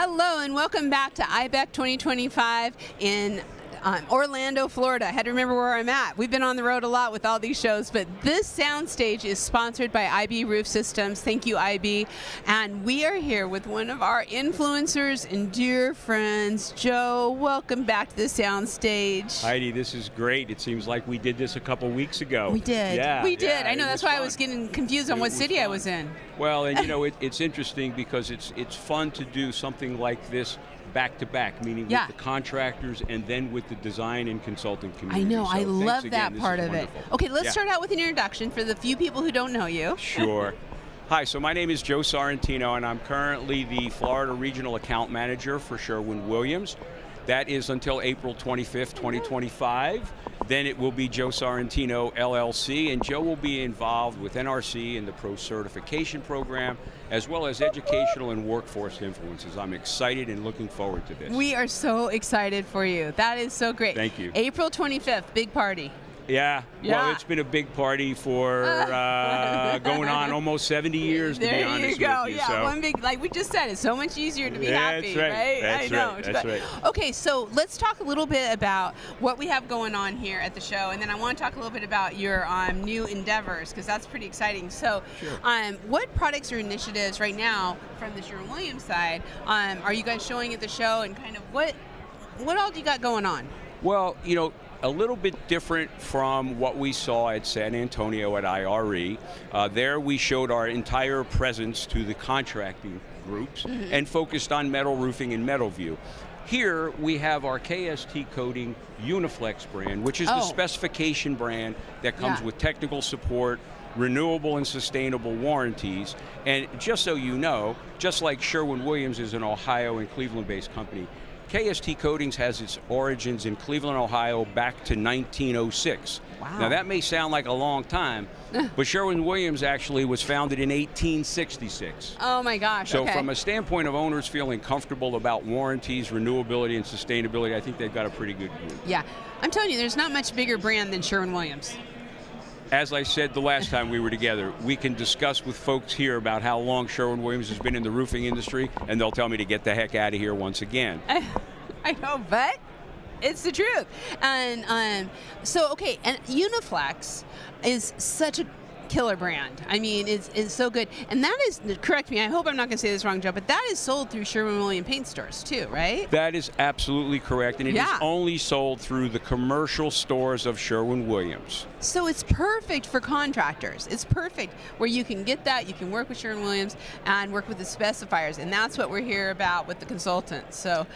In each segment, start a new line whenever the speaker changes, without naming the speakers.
Hello and welcome back to IIBEC 2025 in Orlando, Florida. I had to remember where I'm at. We've been on the road a lot with all these shows, but this soundstage is sponsored by IB Roof Systems. Thank you, IB. And we are here with one of our influencers and dear friends, Joe. Welcome back to the soundstage.
Heidi, this is great. It seems like we did this a couple weeks ago.
We did.
Yeah,
we did.
Yeah,
I know. That's why I was getting confused on what city I was in.
Well, and you know, it's interesting because it's fun to do something like this back-to-back, meaning with the contractors and then with the design and consulting community.
I know,
so
I love
again,
that part of it. Okay, let's start out with an introduction for the few people who don't know you.
Sure. Hi, so my name is Joe Sorrentino and I'm currently the Florida Regional Account Manager for Sherwin-Williams. That is until April 25th, 2025. Then it will be Joe Sorrentino LLC, and Joe will be involved with NRC in the Pro Certification Program, as well as educational and workforce influences. I'm excited and looking forward to this.
We are so excited for you. That is so great.
Thank you.
April 25th, big party.
Yeah, well, it's been a big party for going on almost 70 years, to be honest with you.
There you go,
So.
one big, like we just said, it's so much easier to be happy,
that's right?
I know.
That's right.
Okay, so let's talk a little bit about what we have going on here at the show, and then I want to talk a little bit about your new endeavors, because that's pretty exciting. So, what products or initiatives right now from the Sherwin-Williams side are you guys showing at the show, and kind of what all do you got going on?
Well, you know, a little bit different from what we saw at San Antonio at IRE. There we showed our entire presence to the contracting groups and focused on metal roofing and metal view. Here we have our KST Coating Uniflex brand, which is the specification brand that comes with technical support, renewable and sustainable warranties. And just so you know, just like Sherwin-Williams is an Ohio and Cleveland-based company, KST Coatings has its origins in Cleveland, Ohio back to 1906.
Wow.
Now that may sound like a long time, but Sherwin-Williams actually was founded in 1866.
Oh my gosh,
So from a standpoint of owners feeling comfortable about warranties, renewability, and sustainability, I think they've got a pretty good group.
Yeah, I'm telling you, there's not much bigger brand than Sherwin-Williams.
As I said the last time we were together, we can discuss with folks here about how long Sherwin-Williams has been in the roofing industry, and they'll tell me to get the heck out of here once again.
I know, but it's the truth. And so, okay, and Uniflex is such a killer brand. I mean, it's so good. And that is, correct me, I hope I'm not going to say this wrong, Joe, but that is sold through Sherwin-Williams paint stores too, right?
That is absolutely correct, and it is only sold through the commercial stores of Sherwin-Williams.
So it's perfect for contractors. It's perfect where you can get that, you can work with Sherwin-Williams and work with the specifiers, and that's what we're here about with the consultants. So.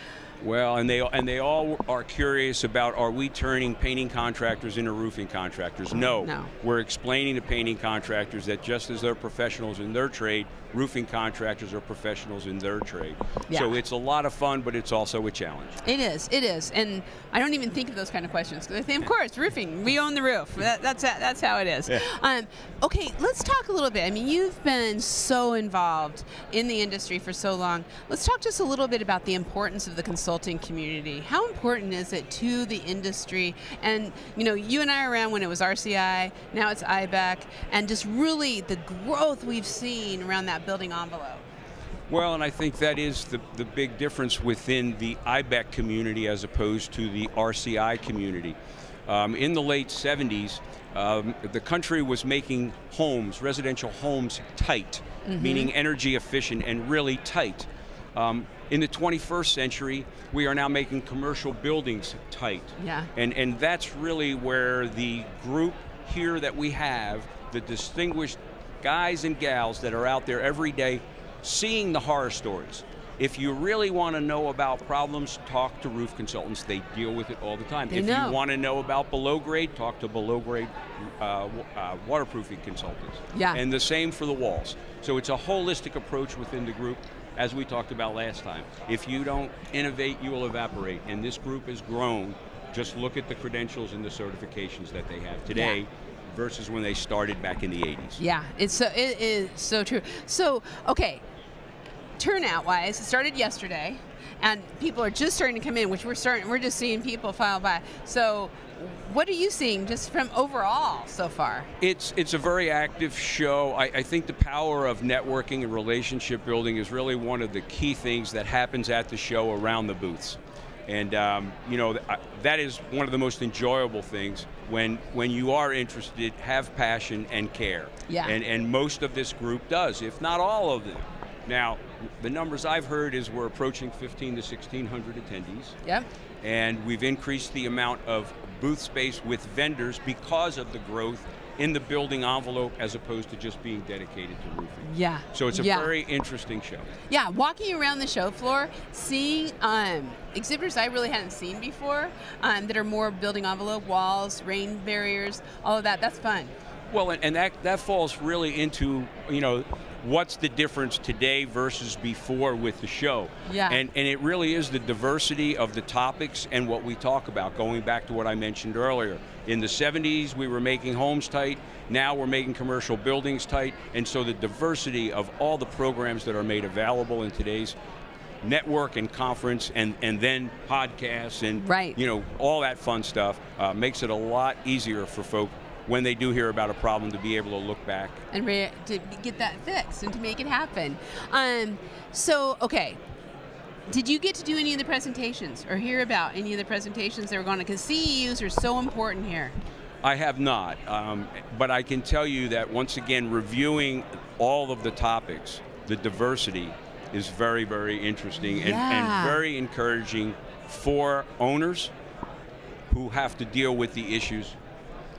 Well, and they all are curious about, are we turning painting contractors into roofing contractors? No. We're explaining to painting contractors that just as they're professionals in their trade, roofing contractors are professionals in their trade. So it's a lot of fun, but it's also a challenge.
It is. And I don't even think of those kind of questions, because I think, of course, roofing, we own the roof. That's how it is. Yeah. Okay, let's talk a little bit. I mean, you've been so involved in the industry for so long. Let's talk just a little bit about the importance of the consulting community. How important is it to the industry? And, you know, you and I were around when it was RCI, now it's IIBEC, and just really the growth we've seen around that building envelope.
Well, and I think that is the big difference within the IIBEC community as opposed to the RCI community. In the late 70s, the country was making homes, residential homes, tight, meaning energy efficient and really tight. In the 21st century, we are now making commercial buildings tight.
Yeah.
And that's really where the group here that we have, the distinguished guys and gals that are out there every day seeing the horror stories. If you really want to know about problems, talk to roof consultants. They deal with it all the time. If you want to know about below grade, talk to below grade waterproofing consultants. Yeah. And the same for the walls. So it's a holistic approach within the group, as we talked about last time. If you don't innovate, you will evaporate. And this group has grown. Just look at the credentials and the certifications that they have today. Versus when they started back in the 80s.
Yeah, it is so true. So, okay, turnout-wise, it started yesterday, and people are just starting to come in, which we're just seeing people file by. So what are you seeing just from overall so far?
It's a very active show. I think the power of networking and relationship building is really one of the key things that happens at the show around the booths. And that is one of the most enjoyable things when you are interested, have passion and care.
Yeah.
And most of this group does, if not all of them. Now, the numbers I've heard is we're approaching 1,500 to 1,600 attendees.
Yep.
And we've increased the amount of booth space with vendors because of the growth in the building envelope as opposed to just being dedicated to roofing.
Yeah.
So it's a very interesting show.
Yeah, walking around the show floor, seeing exhibitors I really hadn't seen before that are more building envelope, walls, rain barriers, all of that, that's fun.
Well, and that falls really into, what's the difference today versus before with the show.
Yeah.
And it really is the diversity of the topics and what we talk about, going back to what I mentioned earlier. In the 70s, we were making homes tight. Now we're making commercial buildings tight. And so the diversity of all the programs that are made available in today's network and conference and then podcasts and all that fun stuff makes it a lot easier for folks when they do hear about a problem to be able to look back.
And to get that fixed and to make it happen. Okay. Did you get to do any of the presentations or hear about any of the presentations that were going to? Because CEUs are so important here.
I have not, but I can tell you that once again, reviewing all of the topics, the diversity is very, very interesting and very encouraging for owners who have to deal with the issues.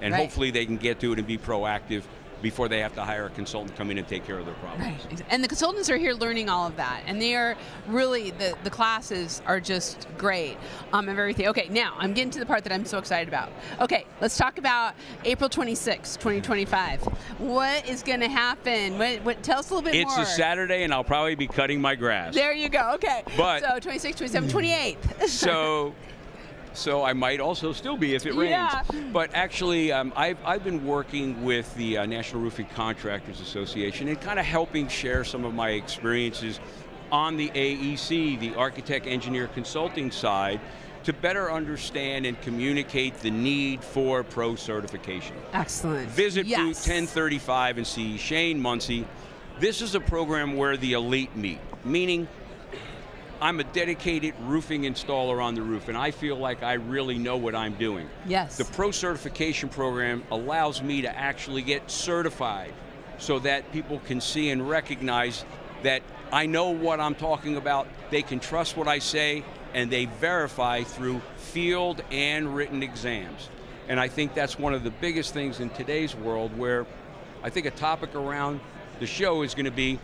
And hopefully they can get to it and be proactive before they have to hire a consultant to come in and take care of their problems.
Right. And the consultants are here learning all of that. And they are really, the classes are just great and everything. Okay, now I'm getting to the part that I'm so excited about. Okay, let's talk about April 26, 2025. What is going to happen? Tell us a little bit more.
It's a Saturday and I'll probably be cutting my grass.
There you go, okay.
But,
so 26, 27, 28.
So I might also still be if it rains.
Yeah.
But actually, I've been working with the National Roofing Contractors Association and kind of helping share some of my experiences on the AEC, the Architect Engineer Consulting side, to better understand and communicate the need for pro certification.
Excellent.
Visit booth 1035 and see Shane Muncie. This is a program where the elite meet, meaning I'm a dedicated roofing installer on the roof, and I feel like I really know what I'm doing.
Yes.
The Pro Certification Program allows me to actually get certified so that people can see and recognize that I know what I'm talking about, they can trust what I say, and they verify through field and written exams. And I think that's one of the biggest things in today's world, where I think a topic around the show is going to be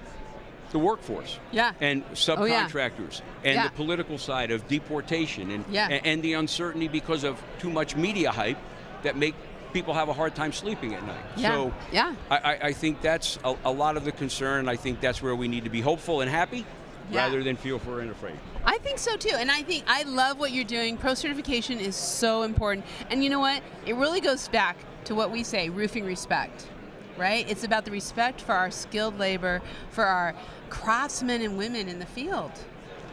the workforce and subcontractors and the political side of deportation and the uncertainty because of too much media hype that make people have a hard time sleeping at night. So I think that's a lot of the concern. I think that's where we need to be hopeful and happy rather than fearful and afraid.
I think so too, and I love what you're doing. Pro certification is so important, and you know what? It really goes back to what we say, roofing respect. Right? It's about the respect for our skilled labor, for our craftsmen and women in the field.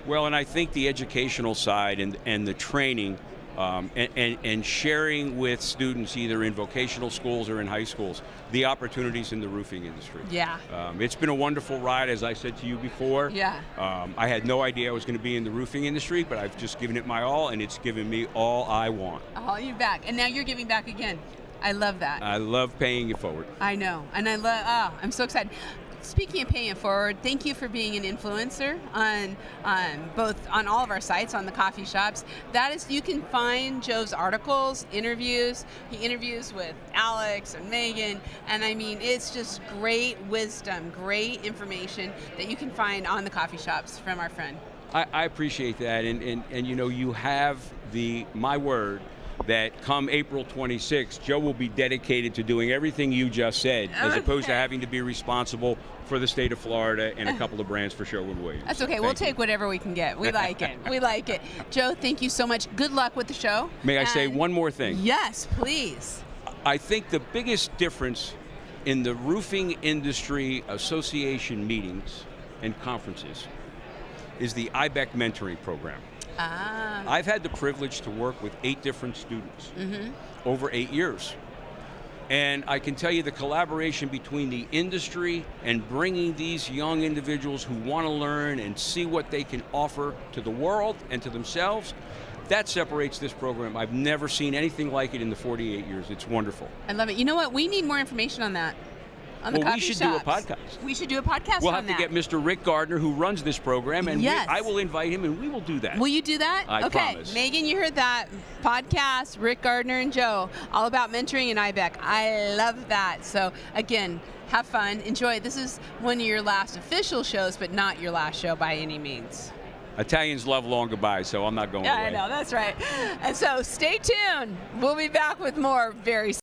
Well, and I think the educational side and the training and sharing with students either in vocational schools or in high schools, the opportunities in the roofing industry.
Yeah.
It's been a wonderful ride, as I said to you before.
Yeah.
I had no idea I was going to be in the roofing industry, but I've just given it my all, and it's given me all I want.
All you back, and now you're giving back again. I love that.
I love paying it forward.
I know, and I'm so excited. Speaking of paying it forward, thank you for being an influencer on all of our sites, on the coffee shops. That is, you can find Joe's articles, interviews. He interviews with Alex and Megan, and I mean, it's just great wisdom, great information that you can find on the coffee shops from our friend.
I appreciate that, and you know, you have my word that come April 26th, Joe will be dedicated to doing everything you just said, as opposed to having to be responsible for the state of Florida and a couple of brands for Sherwin-Williams.
That's okay. We'll take whatever we can get. We like it. We like it. Joe, thank you so much. Good luck with the show.
May I say one more thing?
Yes, please.
I think the biggest difference in the roofing industry association meetings and conferences is the IIBEC mentoring program. I've had the privilege to work with 8 different students over 8 years. And I can tell you the collaboration between the industry and bringing these young individuals who want to learn and see what they can offer to the world and to themselves, that separates this program. I've never seen anything like it in the 48 years. It's wonderful.
I love it. You know what? We need more information on that. On the coffee
we should
shops.
do a podcast.
We should do a podcast
We'll
on
have to get Mr. Rick Gardner, who runs this program, and
Yes.
I will invite him, and we will do that.
Will you do that?
I
okay.
promise.
Megan, you heard that. Podcast, Rick Gardner and Joe, all about mentoring and IIBEC. I love that. So, again, have fun. Enjoy. This is one of your last official shows, but not your last show by any means.
Italians love long goodbyes, so I'm not going away.
Yeah, I know. That's right. And so stay tuned. We'll be back with more very soon.